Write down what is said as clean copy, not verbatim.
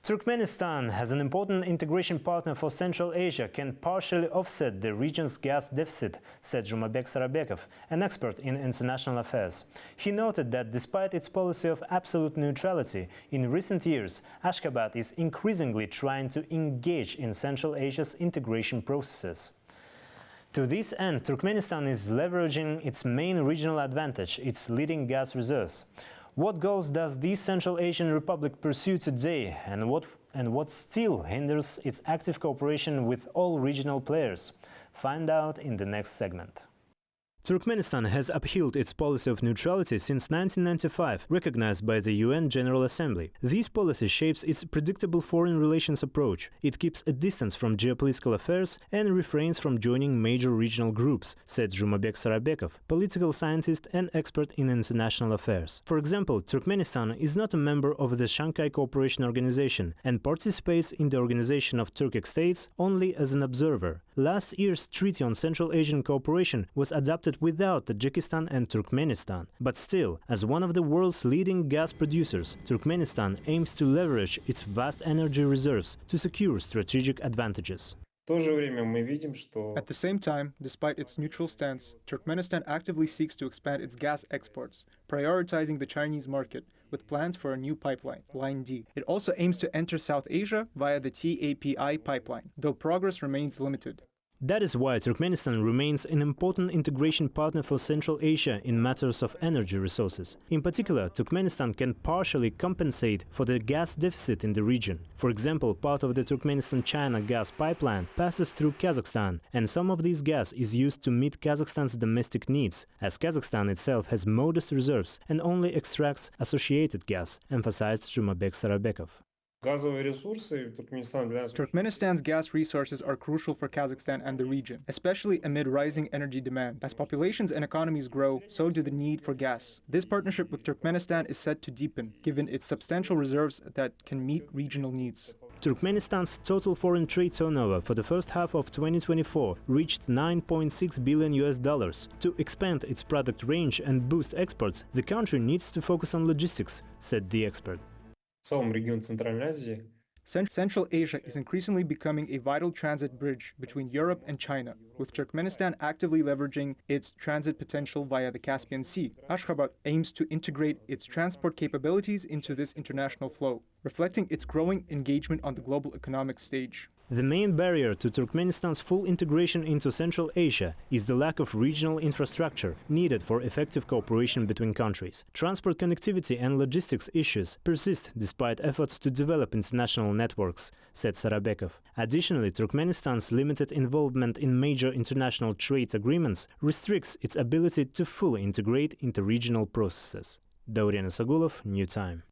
Turkmenistan, as an important integration partner for Central Asia, can partially offset the region's gas deficit, said Zhumabek Sarabekov, an expert in international affairs. He noted that despite its policy of absolute neutrality, in recent years, Ashgabat is increasingly trying to engage in Central Asia's integration processes. To this end, Turkmenistan is leveraging its main regional advantage, its leading gas reserves. What goals does this Central Asian republic pursue today, and what still hinders its active cooperation with all regional players? Find out in the next segment. Turkmenistan has upheld its policy of neutrality since 1995, recognized by the UN General Assembly. This policy shapes its predictable foreign relations approach. It keeps a distance from geopolitical affairs and refrains from joining major regional groups, said Zhumabek Sarabekov, political scientist and expert in international affairs. For example, Turkmenistan is not a member of the Shanghai Cooperation Organization and participates in the Organization of Turkic States only as an observer. Last year's Treaty on Central Asian Cooperation was adopted without Tajikistan and Turkmenistan. But still, as one of the world's leading gas producers, Turkmenistan aims to leverage its vast energy reserves to secure strategic advantages. At the same time, despite its neutral stance, Turkmenistan actively seeks to expand its gas exports, prioritizing the Chinese market, with plans for a new pipeline, Line D. It also aims to enter South Asia via the TAPI pipeline, though progress remains limited. That is why Turkmenistan remains an important integration partner for Central Asia in matters of energy resources. In particular, Turkmenistan can partially compensate for the gas deficit in the region. For example, part of the Turkmenistan-China gas pipeline passes through Kazakhstan, and some of this gas is used to meet Kazakhstan's domestic needs, as Kazakhstan itself has modest reserves and only extracts associated gas, emphasized Zhumabek Sarabekov. Turkmenistan's gas resources are crucial for Kazakhstan and the region, especially amid rising energy demand. As populations and economies grow, so do the need for gas. This partnership with Turkmenistan is set to deepen, given its substantial reserves that can meet regional needs. Turkmenistan's total foreign trade turnover for the first half of 2024 reached $9.6 billion. To expand its product range and boost exports, the country needs to focus on logistics, said the expert. Central Asia is increasingly becoming a vital transit bridge between Europe and China, with Turkmenistan actively leveraging its transit potential via the Caspian Sea. Ashgabat aims to integrate its transport capabilities into this international flow, reflecting its growing engagement on the global economic stage. The main barrier to Turkmenistan's full integration into Central Asia is the lack of regional infrastructure needed for effective cooperation between countries. Transport connectivity and logistics issues persist despite efforts to develop international networks, said Sarabekov. Additionally, Turkmenistan's limited involvement in major international trade agreements restricts its ability to fully integrate into regional processes. Daurian Sagulov, New Time.